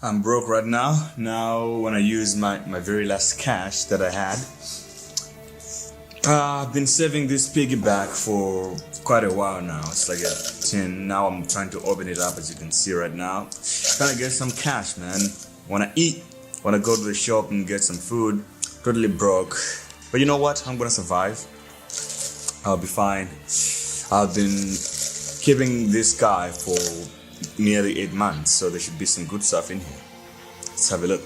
I'm broke right now. Now, when I use my very last cash that I had, I've been saving this piggy bank for quite a while now. It's like a tin. Now I'm trying to open it up, as you can see right now. Trying to get some cash, man. Wanna eat, wanna go to the shop and get some food. Totally broke. But you know what? I'm gonna survive. I'll be fine. I've been keeping this guy for nearly 8 months, so there should be some good stuff in here. Let's have a look.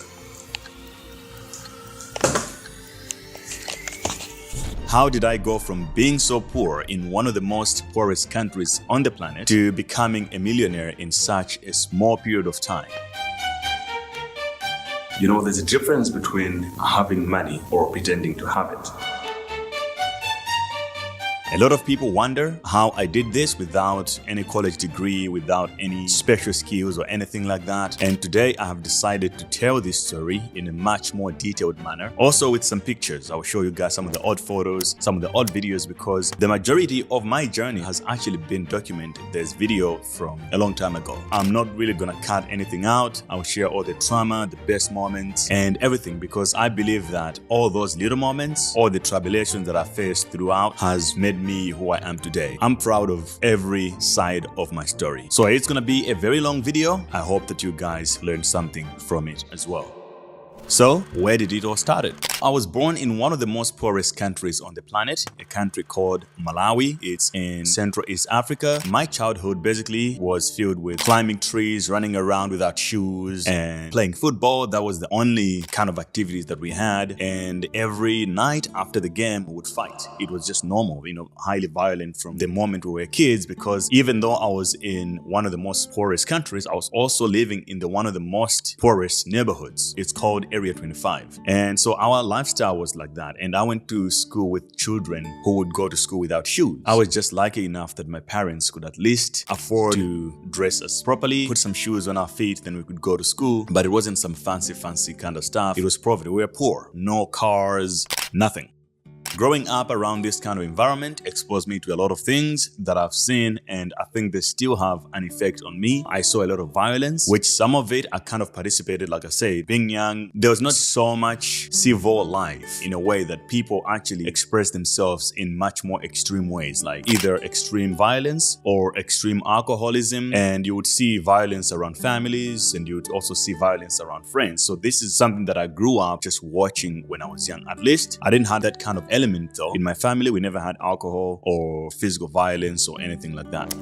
How did I go from being so poor in one of the most poorest countries on the planet to becoming a millionaire in such a small period of time? You know, there's a difference between having money or pretending to have it. A lot of people wonder how I did this without any college degree, without any special skills or anything like that. And today I have decided to tell this story in a much more detailed manner. Also with some pictures. I'll show you guys some of the odd photos, some of the odd videos, because the majority of my journey has actually been documented. There's video from a long time ago. I'm not really gonna cut anything out. I'll share all the trauma, the best moments and everything, because I believe that all those little moments, all the tribulations that I faced throughout has made me who I am today. I'm proud of every side of my story. So it's gonna be a very long video. I hope that you guys learned something from it as well. So, where did it all start? I was born in one of the most poorest countries on the planet, a country called Malawi. It's in Central East Africa. My childhood basically was filled with climbing trees, running around without shoes, and playing football. That was the only kind of activities that we had. And every night after the game, we would fight. It was just normal, highly violent from the moment we were kids, because even though I was in one of the most poorest countries, I was also living in one of the most poorest neighborhoods. It's called Area 25. And so our lifestyle was like that. And I went to school with children who would go to school without shoes. I was just lucky enough that my parents could at least afford to dress us properly, put some shoes on our feet, then we could go to school. But it wasn't some fancy kind of stuff. It was poverty. We were poor. No cars, nothing. Growing up around this kind of environment exposed me to a lot of things that I've seen, and I think they still have an effect on me. I saw a lot of violence, which some of it I kind of participated. Like I say, being young, there was not so much civil life in a way that people actually express themselves in much more extreme ways, like either extreme violence or extreme alcoholism. And you would see violence around families, and you would also see violence around friends. So this is something that I grew up just watching when I was young. At least I didn't have that kind of element though. In my family, we never had alcohol or physical violence or anything like that.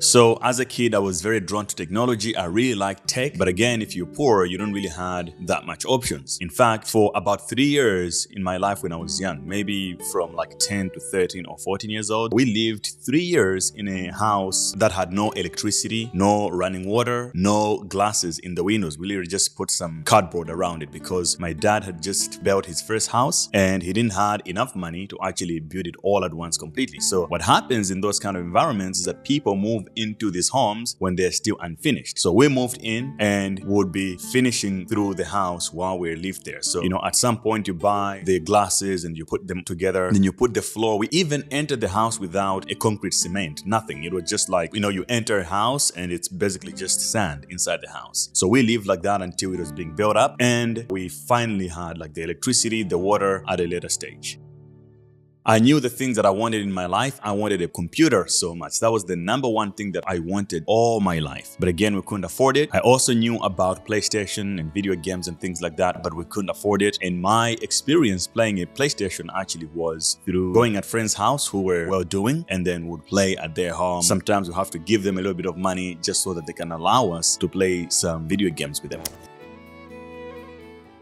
So as a kid, I was very drawn to technology. I really liked tech. But again, if you're poor, you don't really had that much options. In fact, for about 3 years in my life when I was young, maybe from like 10 to 13 or 14 years old, we lived 3 years in a house that had no electricity, no running water, no glasses in the windows. We literally just put some cardboard around it because my dad had just built his first house and he didn't have enough money to actually build it all at once completely. So what happens in those kind of environments is that people move into these homes when they're still unfinished. So we moved in and would be finishing through the house while we lived there. So, at some point you buy the glasses and you put them together, then you put the floor. We even entered the house without a concrete cement, nothing. It was just like, you enter a house and it's basically just sand inside the house. So we lived like that until it was being built up, and we finally had like the electricity, the water at a later stage. I knew the things that I wanted in my life. I wanted a computer so much. That was the number one thing that I wanted all my life. But again, we couldn't afford it. I also knew about PlayStation and video games and things like that, but we couldn't afford it. And my experience playing a PlayStation actually was through going at friends' house who were well doing, and then would play at their home. Sometimes we have to give them a little bit of money just so that they can allow us to play some video games with them.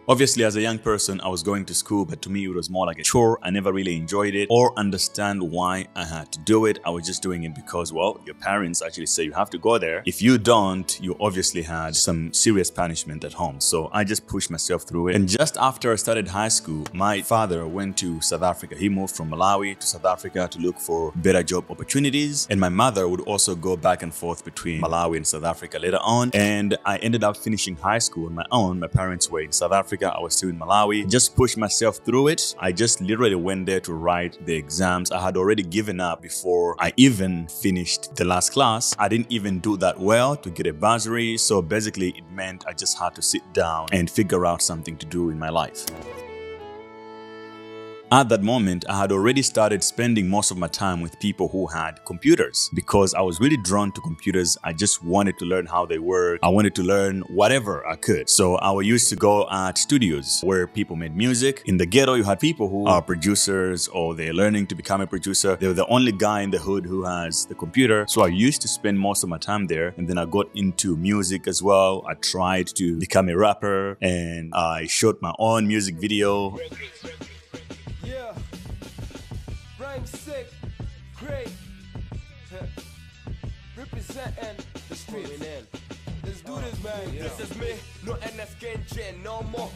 Obviously, as a young person, I was going to school, but to me, it was more like a chore. I never really enjoyed it or understand why I had to do it. I was just doing it because, well, your parents actually say you have to go there. If you don't, you obviously had some serious punishment at home. So I just pushed myself through it. And just after I started high school, my father went to South Africa. He moved from Malawi to South Africa to look for better job opportunities. And my mother would also go back and forth between Malawi and South Africa later on. And I ended up finishing high school on my own. My parents were in South Africa. Africa. I was still in Malawi. Just pushed myself through it. I just literally went there to write the exams. I had already given up before I even finished the last class. I didn't even do that well to get a bursary. So basically it meant I just had to sit down and figure out something to do in my life. At that moment, I had already started spending most of my time with people who had computers because I was really drawn to computers. I just wanted to learn how they work. I wanted to learn whatever I could. So I used to go at studios where people made music. In the ghetto, you had people who are producers or they're learning to become a producer. They were the only guy in the hood who has the computer. So I used to spend most of my time there. And then I got into music as well. I tried to become a rapper and I shot my own music video. Yeah, rhyme sick, great, representing the streets. Let's do this, man. Yeah. This is me, no NS Genjin, no more.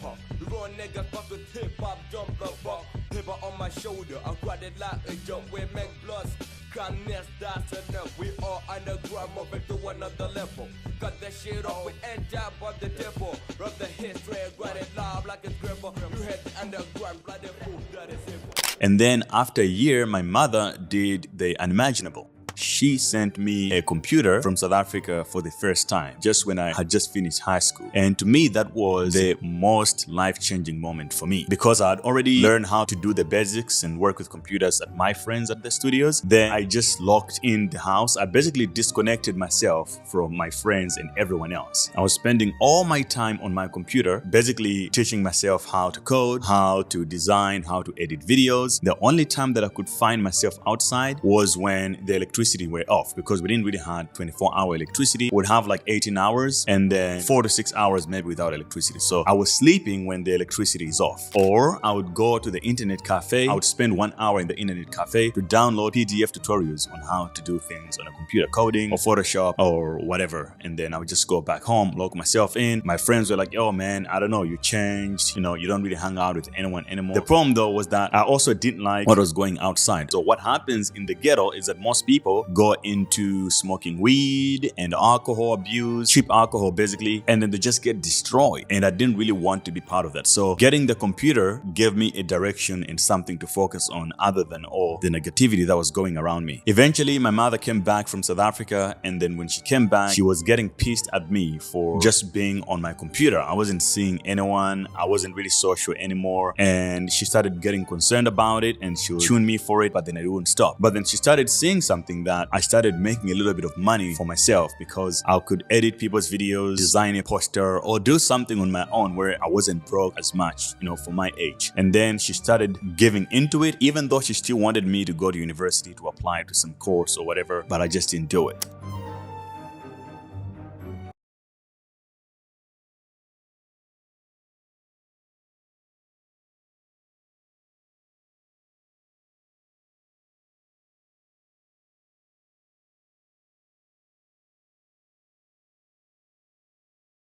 Raw nigga fuck with hip hop, jump the fuck. Hip hop on my shoulder, I got it like a jump with Mac Plus. Come next, that's enough. We all underground, moving to another level. Cut that shit off with end job of the devil. Rub the history, grab it loud like a gripper. You hit the underground, bloody fool, that is it. And then after a year, my mother did the unimaginable. She sent me a computer from South Africa for the first time, just when I had just finished high school. And to me, that was the most life-changing moment for me because I had already learned how to do the basics and work with computers at my friends at the studios. Then I just locked in the house. I basically disconnected myself from my friends and everyone else. I was spending all my time on my computer, basically teaching myself how to code, how to design, how to edit videos. The only time that I could find myself outside was when the electricity were off because we didn't really have 24-hour electricity. We'd have like 18 hours and then 4 to 6 hours maybe without electricity. So I was sleeping when the electricity is off. Or I would go to the internet cafe. I would spend 1 hour in the internet cafe to download PDF tutorials on how to do things on a computer, coding or Photoshop or whatever. And then I would just go back home, lock myself in. My friends were like, yo man, I don't know, you changed, you know, you don't really hang out with anyone anymore. The problem though was that I also didn't like what was going outside. So what happens in the ghetto is that most people go into smoking weed and alcohol abuse, cheap alcohol basically, and then they just get destroyed. And I didn't really want to be part of that. So getting the computer gave me a direction and something to focus on other than all the negativity that was going around me. Eventually, my mother came back from South Africa, and then when she came back, she was getting pissed at me for just being on my computer. I wasn't seeing anyone. I wasn't really social anymore. And she started getting concerned about it and she would tune me for it, but then I wouldn't stop. But then she started seeing something that I started making a little bit of money for myself because I could edit people's videos, design a poster, or do something on my own where I wasn't broke as much, you know, for my age. And then she started giving into it, even though she still wanted me to go to university to apply to some course or whatever, but I just didn't do it.